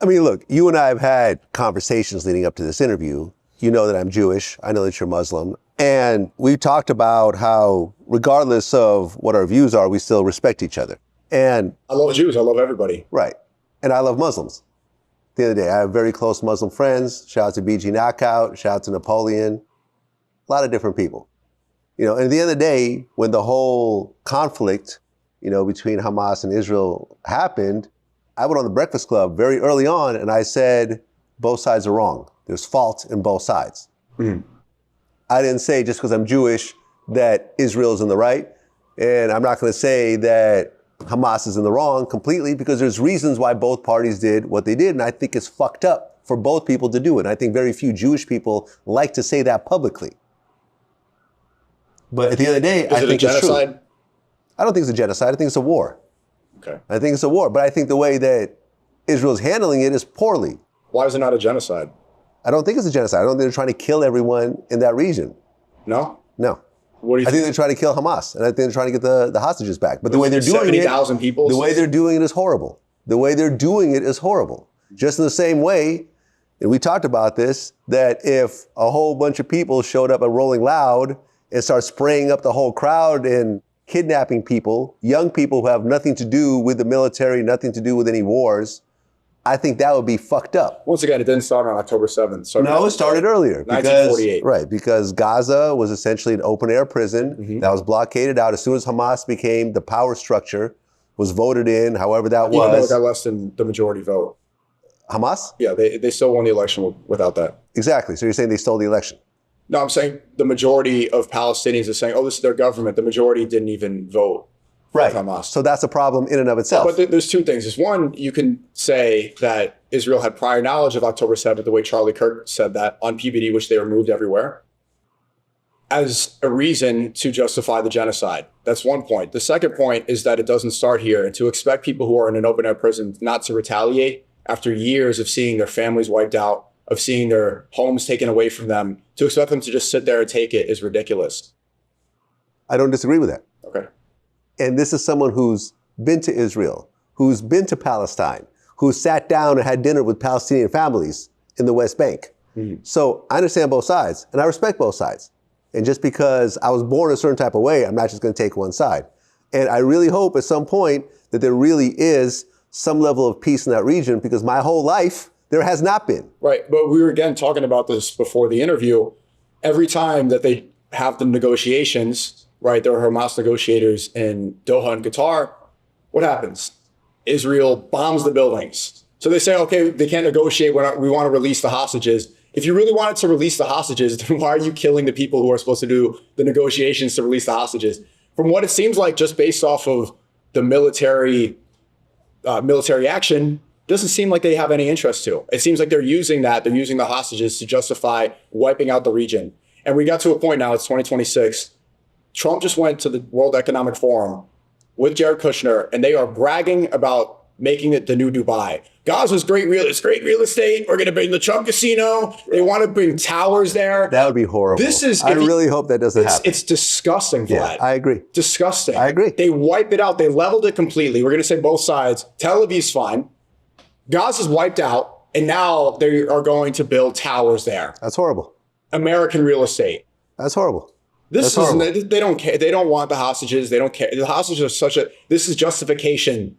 I mean, look, you and I have had conversations leading up to this interview. You know that I'm Jewish. I know that you're Muslim. And we talked about how, regardless of what our views are, we still respect each other. And I love Jews. I love everybody. Right. And I love Muslims. At the end of the day, I have very close Muslim friends. Shout out to BG Knockout. Shout out to Napoleon. A lot of different people. And at the end of the day, when the whole conflict, between Hamas and Israel happened, I went on the Breakfast Club very early on and I said, both sides are wrong. There's fault in both sides. Mm. I didn't say just because I'm Jewish that Israel is in the right. And I'm not going to say that Hamas is in the wrong completely, because there's reasons why both parties did what they did. And I think it's fucked up for both people to do it. And I think very few Jewish people like to say that publicly. But at the end of the day, I think it's true. I don't think it's a genocide. I think it's a war. Okay. I think it's a war. But I think the way that Israel's handling it is poorly. Why is it not a genocide? I don't think it's a genocide. I don't think they're trying to kill everyone in that region. No? No. What do you I think they're trying to kill Hamas, and I think they're trying to get the hostages back. But the way they're doing 70,000 people? The way they're doing it is horrible. The way they're doing it is horrible. Just in the same way, and we talked about this, that if a whole bunch of people showed up at Rolling Loud and start spraying up the whole crowd and kidnapping people, young people who have nothing to do with the military, nothing to do with any wars, I think that would be fucked up. Once again, it didn't start on October 7th. No, it started earlier. 1948. Right, because Gaza was essentially an open-air prison that was blockaded out as soon as Hamas became the power structure, was voted in, however that was. Even though it got less than the majority vote. Hamas? Yeah, they still won the election without that. Exactly. So you're saying they stole the election? No, I'm saying the majority of Palestinians are saying, oh, this is their government. The majority didn't even vote. Right. Hamas. So that's a problem in and of itself. But there's two things. Is one, you can say that Israel had prior knowledge of October 7th, the way Charlie Kirk said that on PBD, which they removed everywhere, as a reason to justify the genocide. That's one point. The second point is that it doesn't start here, and to expect people who are in an open-air prison not to retaliate after years of seeing their families wiped out, of seeing their homes taken away from them, to expect them to just sit there and take it is ridiculous. I don't disagree with that. Okay. And this is someone who's been to Israel, who's been to Palestine, who sat down and had dinner with Palestinian families in the West Bank. Mm-hmm. So I understand both sides, and I respect both sides. And just because I was born a certain type of way, I'm not just going to take one side. And I really hope at some point that there really is some level of peace in that region, because my whole life, there has not been. Right. But we were, again, talking about this before the interview. Every time that they have the negotiations, right, there are Hamas negotiators in Doha and Qatar, what happens? Israel bombs the buildings. So they say, okay, they can't negotiate, we want to release the hostages. If you really wanted to release the hostages, then why are you killing the people who are supposed to do the negotiations to release the hostages? From what it seems like, just based off of the military action, doesn't seem like they have any interest to. It seems like they're using the hostages to justify wiping out the region. And we got to a point now, it's 2026. Trump just went to the World Economic Forum with Jared Kushner, and they are bragging about making it the new Dubai. Gaza's great real estate. We're going to bring the Trump casino. They want to bring towers there. That would be horrible. I really hope that doesn't happen. It's disgusting, Vlad. Yeah, I agree. Disgusting. I agree. They wipe it out. They leveled it completely. We're going to say both sides. Tel Aviv's fine. Gaza's wiped out, and now they are going to build towers there. That's horrible. American real estate. That's horrible. They don't care. They don't want the hostages. They don't care. The hostages are this is justification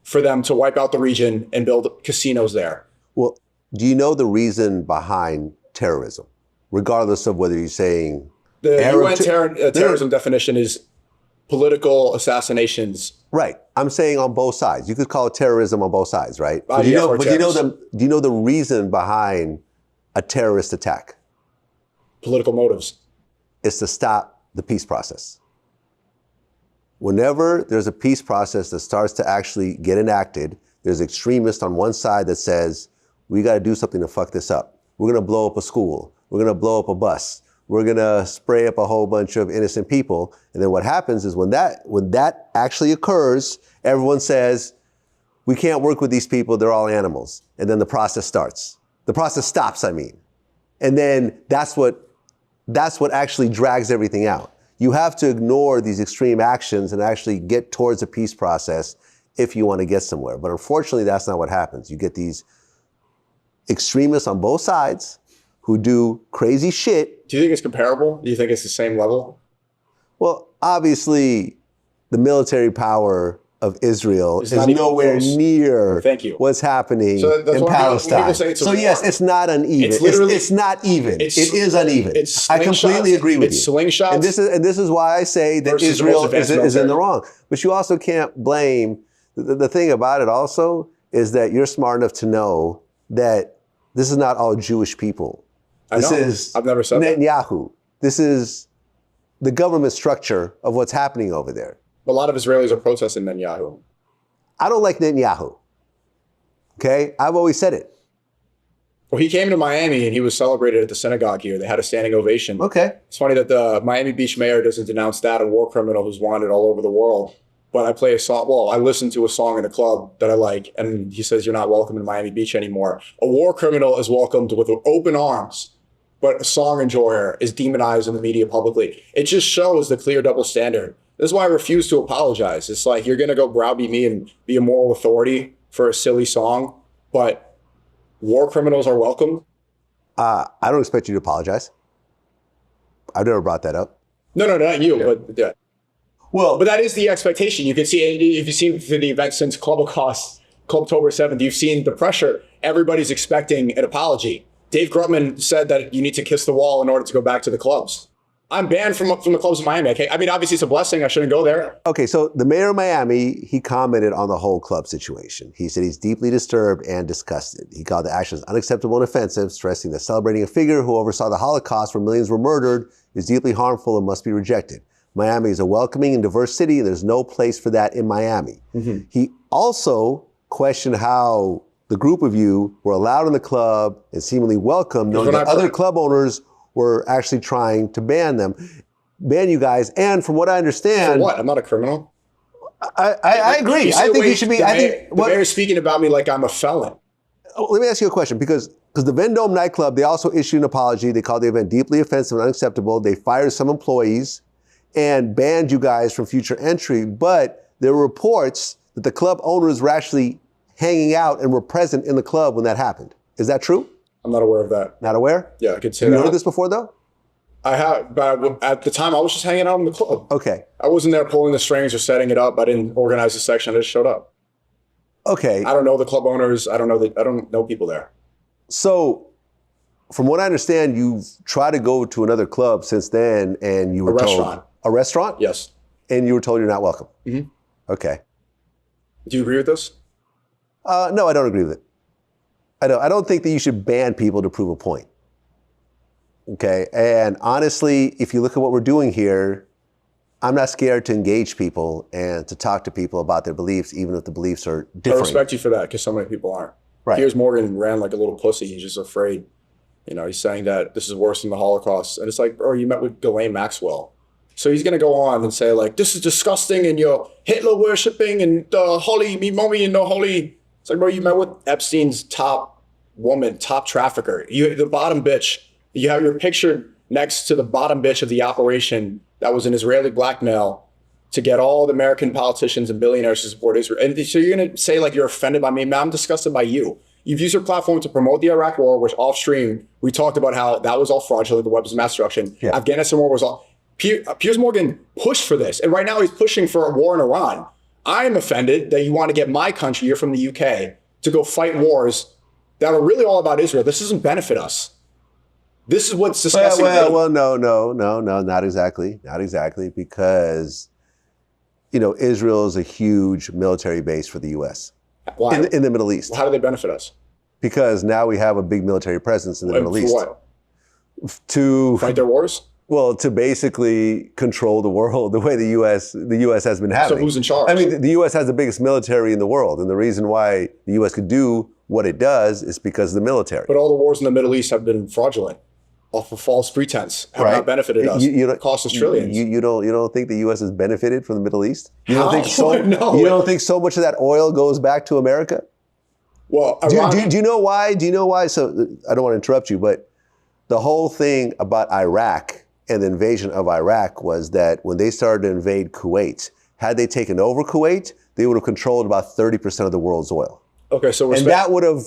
for them to wipe out the region and build casinos there. Well, do you know the reason behind terrorism, regardless of whether you're saying the UN terrorism definition is political assassinations. Right. I'm saying on both sides. You could call it terrorism on both sides, right? Do you know the reason behind a terrorist attack? Political motives. It's to stop the peace process. Whenever there's a peace process that starts to actually get enacted, there's extremists on one side that says, we got to do something to fuck this up. We're going to blow up a school. We're going to blow up a bus. We're going to spray up a whole bunch of innocent people. And then what happens is when that actually occurs, everyone says, we can't work with these people. They're all animals. And then the process starts. The process stops, I mean. And then that's what actually drags everything out. You have to ignore these extreme actions and actually get towards a peace process if you want to get somewhere. But unfortunately, that's not what happens. You get these extremists on both sides who do crazy shit. Do you think it's comparable? Do you think it's the same level? Well, obviously, the military power of Israel is not even nowhere close. near Thank you. what's happening So that's in why Palestine. people say it's a So war. yes, it's not uneven. It's literally- it's not even. It is uneven. It's I completely slingshots. agree with It's you. slingshots. And this is why I say that versus the Israel most advanced is in the military. wrong. But you also can't blame. The thing about it also is that you're smart enough to know that this is not all Jewish people. This is I've never said that. Netanyahu. This is the government structure of what's happening over there. A lot of Israelis are protesting Netanyahu. I don't like Netanyahu. Okay? I've always said it. Well, he came to Miami and he was celebrated at the synagogue here. They had a standing ovation. Okay. It's funny that the Miami Beach mayor doesn't denounce that, a war criminal who's wanted all over the world. But I play a song, well, I listen to a song in the club that I like, and he says, you're not welcome in Miami Beach anymore. A war criminal is welcomed with open arms, but a song enjoyer is demonized in the media publicly. It just shows the clear double standard. This is why I refuse to apologize. It's like, you're going to go browbeat me and be a moral authority for a silly song, but war criminals are welcome? I don't expect you to apologize. I've never brought that up. No, not you, but yeah. Well, But that is the expectation. You can see, if you've seen the event since Clubtober 7th, you've seen the pressure. Everybody's expecting an apology. Dave Grutman said that you need to kiss the wall in order to go back to the clubs. I'm banned from the clubs in Miami. Okay? I mean, obviously it's a blessing. I shouldn't go there. okay, so the mayor of Miami, he commented on the whole club situation. He said he's deeply disturbed and disgusted. He called the actions unacceptable and offensive, stressing that celebrating a figure who oversaw the Holocaust where millions were murdered is deeply harmful and must be rejected. Miami is a welcoming and diverse city, and there's no place for that in Miami. Mm-hmm. He also questioned how the group of you were allowed in the club and seemingly welcome, knowing that other club owners were actually trying to ban you guys. And from what I understand, For what? I'm not a criminal. I agree. I think you should be. The mayor's speaking about me like I'm a felon. Let me ask you a question, because the Vendome nightclub, they also issued an apology. They called the event deeply offensive and unacceptable. They fired some employees and banned you guys from future entry. But there were reports that the club owners were actually hanging out and were present in the club when that happened. Is that true? I'm not aware of that. Not aware? Yeah, I could say Have that. you heard this before, though? I have, but at the time I was just hanging out in the club. Okay. I wasn't there pulling the strings or setting it up. I didn't organize the section. I just showed up. Okay. I don't know the club owners. I don't know people there. So, from what I understand, you've tried to go to another club since then, and you were told restaurant. A restaurant? Yes. And you were told you're not welcome. Mm-hmm. Okay. Do you agree with this? No, I don't agree with it. I don't think that you should ban people to prove a point. Okay. And honestly, if you look at what we're doing here, I'm not scared to engage people and to talk to people about their beliefs, even if the beliefs are different. I respect you for that, because so many people aren't. Right. Piers Morgan ran like a little pussy. He's just afraid. He's saying that this is worse than the Holocaust. And it's like, bro, you met with Ghislaine Maxwell. So he's going to go on and say, like, this is disgusting, and you're Hitler worshipping, and holy, me mommy, and the holy. It's like, bro, you met with Epstein's top woman, top trafficker. The bottom bitch. You're pictured next to the bottom bitch of the operation that was an Israeli blackmail to get all the American politicians and billionaires to support Israel. And so you're going to say, like, you're offended by me? Man, I'm disgusted by you. You've used your platform to promote the Iraq war, which off stream, we talked about how that was all fraudulent, the weapons of mass destruction. Yeah. Afghanistan war was all. Piers Morgan pushed for this. And right now he's pushing for a war in Iran. I am offended that you want to get my country, you're from the UK, to go fight wars that are really all about Israel. This doesn't benefit us. This is what's disgusting. Well, no, not exactly. Not exactly, because, Israel is a huge military base for the U.S. Why? In the Middle East. How do they benefit us? Because now we have a big military presence in the Middle East. For what? To fight their wars? Well, to basically control the world the way the U.S. has been having. So who's in charge? I mean, the U.S. has the biggest military in the world, and the reason why the U.S. could do what it does is because of the military. But all the wars in the Middle East have been fraudulent, off of false pretense, have not benefited us. Cost us trillions. You don't think the U.S. has benefited from the Middle East? You How? don't think so? No. You don't think so much of that oil goes back to America? Well, do you know why? Do you know why? So I don't want to interrupt you, but the whole thing about Iraq and the invasion of Iraq was that when they started to invade Kuwait, had they taken over Kuwait, they would have controlled about 30% of the world's oil. Okay, so and that would have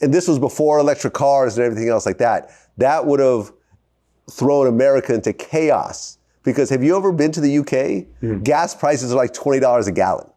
and this was before electric cars and everything else like that, that would have thrown America into chaos. Because have you ever been to the UK? Gas prices are like $20 a gallon.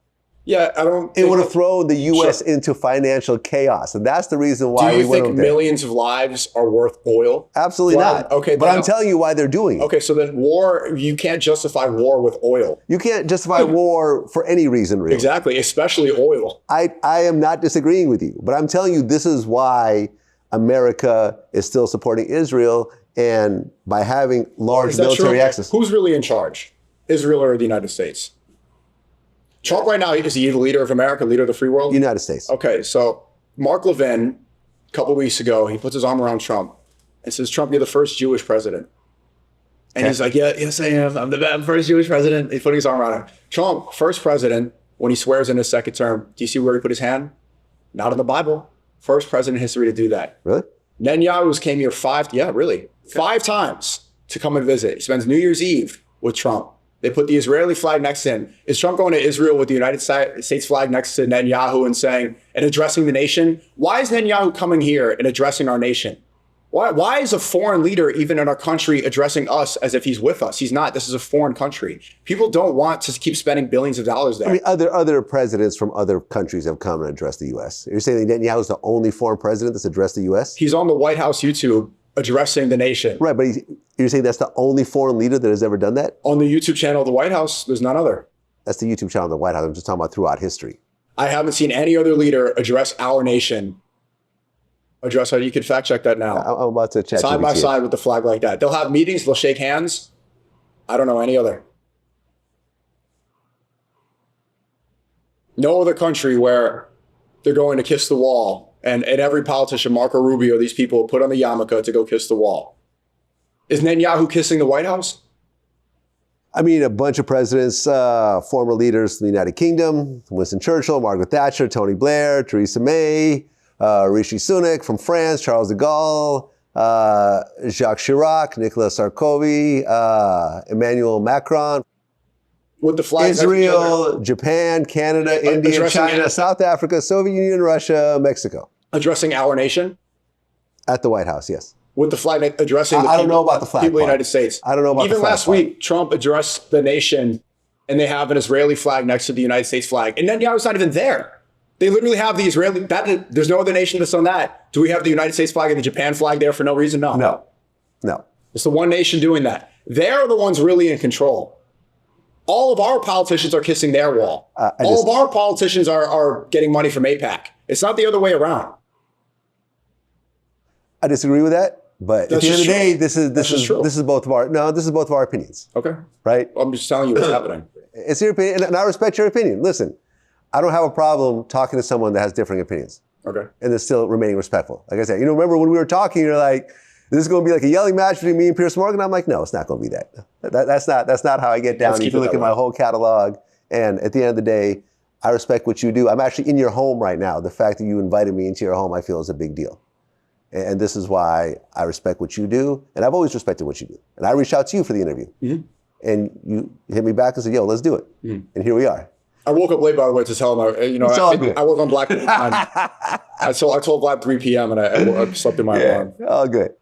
Yeah, I don't. It would have thrown the U.S. into financial chaos, and that's the reason why Do we you went think over there. millions of lives are worth oil? Absolutely not. Okay, but I'm telling you why they're doing it. Okay, so then war, you can't justify war with oil. You can't justify war for any reason, really. Exactly, especially oil. I am not disagreeing with you, but I'm telling you this is why America is still supporting Israel, and by having large military access. Who's really in charge? Israel or the United States? Trump right now, is he the leader of America, leader of the free world? United States. Okay, so Mark Levin, a couple of weeks ago, he puts his arm around Trump and says, Trump, you're the first Jewish president. And he's like, yeah, yes, I am. I'm the first Jewish president. He's putting his arm around him. Trump, first president, when he swears in his second term, do you see where he put his hand? Not in the Bible. First president in history to do that. Really? Netanyahu came here five times to come and visit. He spends New Year's Eve with Trump. They put the Israeli flag next to him. Is Trump going to Israel with the United States flag next to Netanyahu and addressing the nation? Why is Netanyahu coming here and addressing our nation? Why is a foreign leader, even in our country, addressing us as if he's with us? He's not. This is a foreign country. People don't want to keep spending billions of dollars there. I mean, other presidents from other countries have come and addressed the U.S. You're saying that Netanyahu is the only foreign president that's addressed the U.S.? He's on the White House YouTube addressing the nation. Right, but you're saying that's the only foreign leader that has ever done that? On the YouTube channel of the White House, there's none other. That's the YouTube channel of the White House. I'm just talking about throughout history. I haven't seen any other leader address our nation. Address how you can fact check that now. I'm about to chat side by side with the flag like that. They'll have meetings, they'll shake hands. I don't know any other. No other country where they're going to kiss the wall. And every politician, Marco Rubio, these people put on the yarmulke to go kiss the wall. Is Netanyahu kissing the White House? I mean, a bunch of presidents, former leaders from the United Kingdom, Winston Churchill, Margaret Thatcher, Tony Blair, Theresa May, Rishi Sunak from France, Charles de Gaulle, Jacques Chirac, Nicolas Sarkozy, Emmanuel Macron. With the flag Israel, Japan, Canada, India, China, South Africa, Soviet Union, Russia, Mexico. Addressing our nation? At the White House, yes. With the flag addressing the I don't know about the flag people of the part. United States. I don't know about Even the flag last part. week, Trump addressed the nation and they have an Israeli flag next to the United States flag. And Netanyahu's not even there. They literally have the Israeli, there's no other nation that's on that. Do we have the United States flag and the Japan flag there for no reason? No. No. It's the one nation doing that. They're the ones really in control. All of our politicians are kissing their wall. All of our politicians are getting money from AIPAC. It's not the other way around. I disagree with that. But at the end of the day, this is both of our opinions. Okay. Right? I'm just telling you what's happening. It's your opinion, and I respect your opinion. Listen, I don't have a problem talking to someone that has differing opinions. Okay. And it's still remaining respectful. Like I said, remember when we were talking, you're like, this is going to be like a yelling match between me and Piers Morgan? I'm like, no, it's not going to be that. That's not how I get down. You can look at my whole catalog, and at the end of the day, I respect what you do. I'm actually in your home right now. The fact that you invited me into your home, I feel is a big deal. And this is why I respect what you do, and I've always respected what you do. And I reached out to you for the interview, and you hit me back and said, yo, let's do it. And here we are. I woke up late, by the way, to tell him, I work on Black. I told Vlad 3 p.m. and I slept in my alarm. All good.